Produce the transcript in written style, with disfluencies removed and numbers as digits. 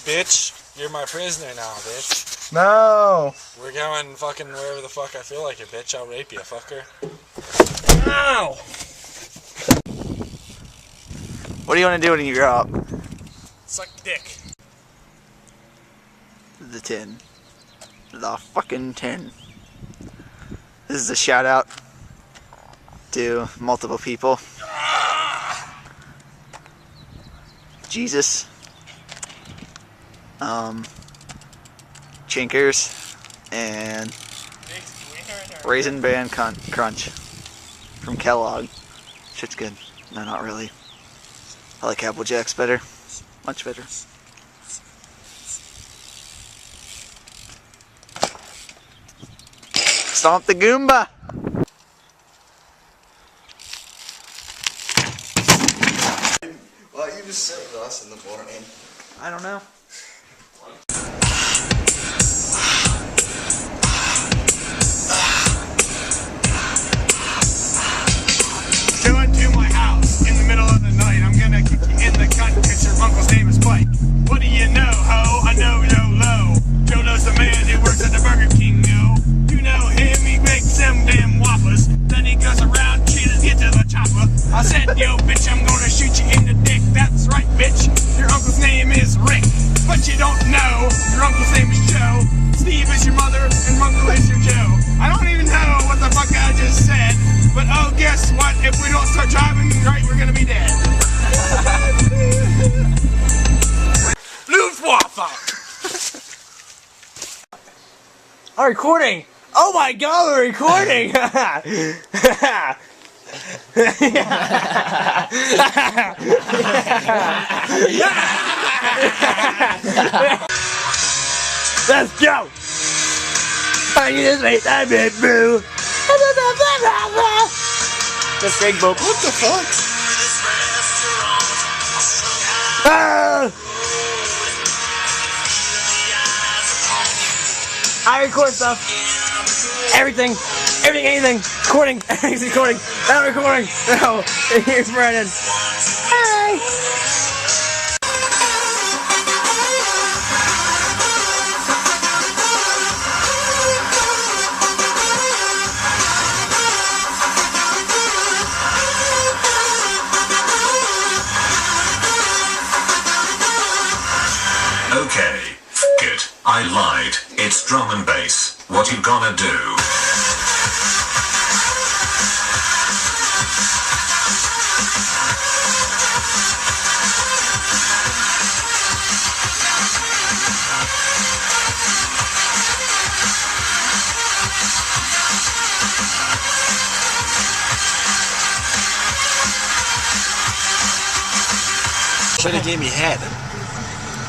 Bitch, you're my prisoner now, bitch. No! We're going fucking wherever the fuck I feel like it, bitch. I'll rape you, fucker. Ow! What do you want to do when you grow up? Suck dick. The 10. The fucking 10. This is a shout out to multiple people. Jesus. Chinkers. And Raisin Bran Crunch from Kellogg. Shit's good. No, not really. I like Apple Jacks better. Much better. Stomp the Goomba! Why don't you just sit with us in the morning? I don't know. Going to my house in the middle of the night. I'm gonna kick you in the cunt because your uncle's name is Spike. What do you know, ho? I know Yolo. Yolo's the man who works at the Burger King, yo. You know him, he makes them damn whoppers. Then he goes around cheating, get to the chopper. I said, yo, bitch, I'm gonna shoot you in the dick. That's right, bitch. Your uncle's name is Rick. But you don't know, your uncle's name is Joe. Steve is your mother, and Uncle is your Joe. I don't even know what the fuck I just said. But oh, guess what? If we don't start driving right, we're gonna be dead. Luftwaffe! Our recording! Oh my god, we're recording! Let's go! I just made that bit boo! That's big boop. What the fuck? Ah! I record stuff. Everything, anything. Recording. Everything's recording. Not recording. No. Here's Brennan. Hi. Okay, f it. I lied. It's drum and bass. What you gonna do? Should've gave me head.